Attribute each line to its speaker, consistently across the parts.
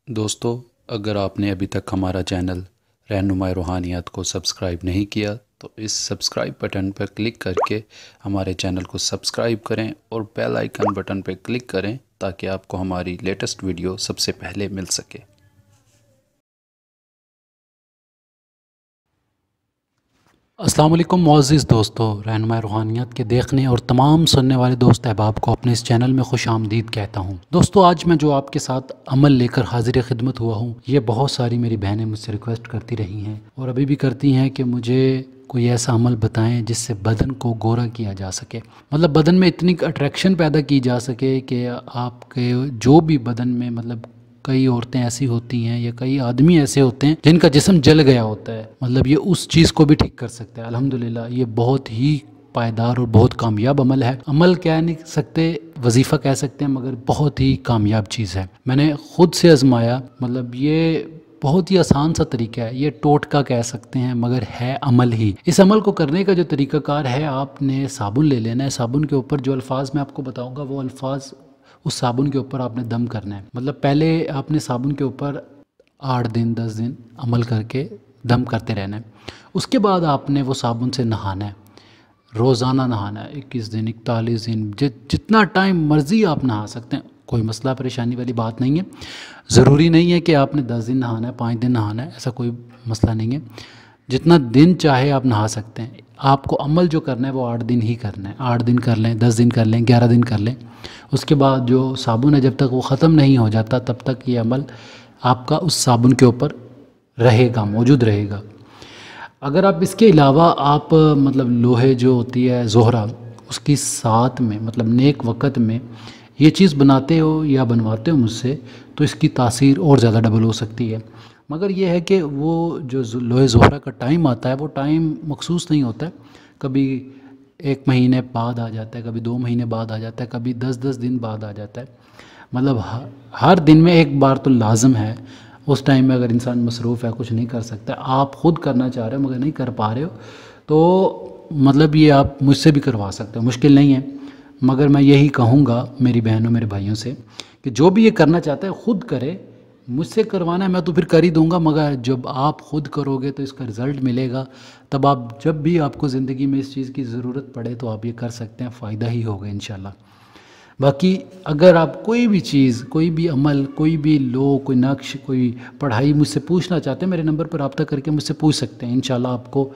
Speaker 1: دوستو، اگر آپ نے ابھی تک ہمارا چینل رہنمائی روحانیات کو سبسکرائب نہیں کیا تو اس سبسکرائب بٹن پر کلک کر کے ہمارے چینل کو سبسکرائب کریں اور بیل آئیکن بٹن پر کلک کریں تاکہ آپ کو ہماری لیٹسٹ ویڈیو سب سے پہلے مل سکے۔
Speaker 2: السلام علیکم معزز دوستو، رہنمائی روحانیات کے دیکھنے اور تمام سننے والے دوست احباب کو اپنے اس چینل میں خوش آمدید کہتا ہوں۔ دوستو، آج میں جو آپ کے ساتھ عمل لے کر حاضر خدمت ہوا ہوں، یہ بہت ساری میری بہنیں مجھ سے ریکویسٹ کرتی رہی ہیں اور ابھی بھی کرتی ہیں کہ مجھے کوئی ایسا عمل بتائیں جس سے بدن کو گورا کیا جا سکے، مطلب بدن میں اتنی اٹریکشن پیدا کی جا سکے کہ آپ کے جو بھی بدن میں کئی عورتیں ایسی ہوتی ہیں یا کئی آدمی ایسے ہوتے ہیں جن کا جسم جل گیا ہوتا ہے، یہ اس چیز کو بھی ٹھیک کر سکتا ہے۔ الحمدللہ یہ بہت ہی پائیدار اور بہت کامیاب عمل ہے۔ عمل کہہ نہیں سکتے، وظیفہ کہہ سکتے ہیں، مگر بہت ہی کامیاب چیز ہے۔ میں نے خود سے آزمایا، یہ بہت ہی آسان سا طریقہ ہے، یہ ٹوٹکا کہہ سکتے ہیں مگر ہے عمل ہی۔ اس عمل کو کرنے کا جو طریقہ کار ہے، آپ نے صابن لے لینا ہے۔ صابن کے اوپر جو الفاظ میں آپ کو بتاؤں گا وہ الفاظ اس صابن کے اوپر آپ نے دم کرنا ہے۔ پہلے آپ نے صابن کے اوپر 8 دن 10 دن عمل کر کے دم کرتے رہنا ہے۔ اس کے بعد آپ نے وہ صابن سے نہانا ہے، روزانہ نہانا ہے، 21 دن 41 دن جتنا ٹائم مرضی آپ نہا سکتے ہیں، کوئی مسئلہ پریشانی والی بات نہیں ہے۔ ضروری نہیں ہے کہ آپ نے 10 دن نہانا ہے، 5 دن نہانا ہے، ایسا کوئی مسئلہ نہیں ہے۔ جتنا دن چاہے آپ نہا سکتے ہیں۔ آپ کو عمل جو کرنا ہے وہ 8 دن ہی کرنا ہے۔ 8 دن کر لیں، 10 دن کر لیں، 11 دن کر لیں۔ اس کے بعد جو صابن ہے جب تک وہ ختم نہیں ہو جاتا تب تک یہ عمل آپ کا اس صابن کے اوپر رہے گا، موجود رہے گا۔ اگر آپ اس کے علاوہ آپ لوہے جو ہوتی ہے زہرہ، اس کی ساتھ میں نیک وقت میں یہ چیز بناتے ہو یا بنواتے ہو مجھ سے، تو اس کی تاثیر اور زیادہ ڈبل ہو سکتی ہے۔ مگر یہ ہے کہ وہ جو لوہے زہرہ کا ٹائم آتا ہے وہ ٹائم مخصوص نہیں ہوتا ہے، کبھی 1 مہینے بعد آ جاتا ہے، کبھی 2 مہینے بعد آ جاتا ہے، کبھی 10 دن بعد آ جاتا ہے۔ ہر دن میں ایک بار تو لازم ہے۔ اس ٹائم میں اگر انسان مصروف ہے، کچھ نہیں کر سکتا، آپ خود کرنا چاہ رہے ہو مگر نہیں کر پا رہے ہو، تو یہ آپ مجھ سے بھی کروا سکتے ہو، مشکل نہیں ہے۔ مگر میں یہی کہوں گا میری بہنوں میرے بھائیوں سے کہ جو بھی یہ کرنا چاہتا ہے خود کرے۔ مجھ سے کروانا ہے میں تو پھر کر ہی دوں گا، مگر جب آپ خود کرو گے تو اس کا رزلٹ ملے گا۔ تب جب بھی آپ کو زندگی میں اس چیز کی ضرورت پڑے تو آپ یہ کر سکتے ہیں، فائدہ ہی ہوگا انشاءاللہ۔ باقی اگر آپ کوئی بھی چیز، کوئی بھی عمل، کوئی بھی کوئی نقش، کوئی پڑھائی مجھ سے پوچھنا چاہتے ہیں، میرے نمبر پر رابطہ کر کے مجھ سے پوچھ سکتے ہیں۔ انشاءاللہ آپ کو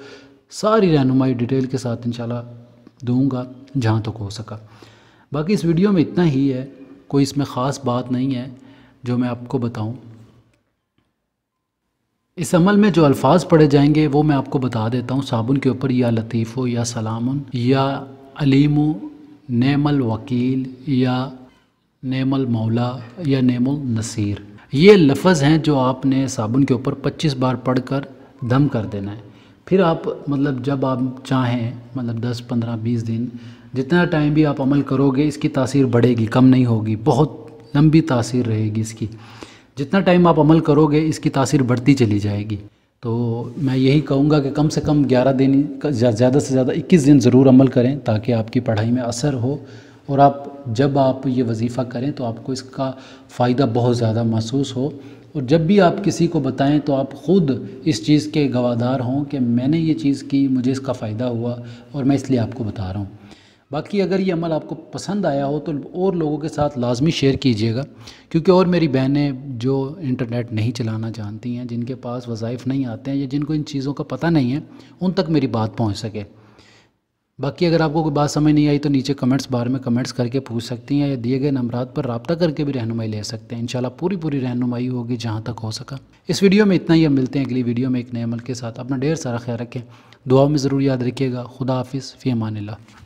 Speaker 2: ساری رہنمائی ڈیٹیل کے ساتھ انشاءاللہ دوں گا جہاں تک ہو سکا۔ باقی اس ویڈیو میں اتنا ہی ہے، کوئی اس میں خاص بات نہیں ہے جو میں آپ کو بتاؤں۔ اس عمل میں جو الفاظ پڑھے جائیں گے وہ میں آپ کو بتا دیتا ہوں۔ صابن کے اوپر یا لطیفو یا سلامن یا علیم، نعم الوکیل یا نعم المولا یا نعم النصیر، یہ لفظ ہیں جو آپ نے صابن کے اوپر 25 بار پڑھ کر دم کر دینا ہے۔ پھر آپ جب آپ چاہیں 10 15 20 دن جتنا ٹائم بھی آپ عمل کرو گے اس کی تاثیر بڑھے گی، کم نہیں ہوگی، بہت لمبی تاثیر رہے گی اس کی۔ جتنا ٹائم آپ عمل کرو گے اس کی تاثیر بڑھتی چلی جائے گی۔ تو میں یہی کہوں گا کہ کم سے کم 11 دن، زیادہ سے زیادہ 21 دن ضرور عمل کریں تاکہ آپ کی پڑھائی میں اثر ہو، اور جب آپ یہ وظیفہ کریں تو آپ کو اس کا فائدہ بہت زیادہ محسوس ہو، اور جب بھی آپ کسی کو بتائیں تو آپ خود اس چیز کے گواہدار ہوں کہ میں نے یہ چیز کی، مجھے اس کا فائدہ ہوا اور میں اس لیے آپ کو بتا رہا ہوں۔ باقی اگر یہ عمل آپ کو پسند آیا ہو تو اور لوگوں کے ساتھ لازمی شیئر کیجئے گا، کیونکہ اور میری بہنیں جو انٹرنیٹ نہیں چلانا جانتی ہیں، جن کے پاس وظائف نہیں آتے ہیں یا جن کو ان چیزوں کا پتہ نہیں ہے، ان تک میری بات پہنچ سکے۔ باقی اگر آپ کو کوئی بات سمجھ نہیں آئی تو نیچے کمنٹس بار میں کمنٹس کر کے پوچھ سکتی ہیں، یا دیے گئے نمبرات پر رابطہ کر کے بھی رہنمائی لے سکتے ہیں۔ انشاءاللہ پوری رہنمائی ہوگی جہاں تک ہو سکا۔ اس ویڈیو میں اتنا ہی، ہم ملتے ہیں اگلی ویڈیو میں ایک نئے عمل کے ساتھ۔ اپنا ڈھیر سارا خیال رکھیں، دعاؤں میں ضرور یاد رکھیے گا۔ خدا حافظ، فی امان اللہ۔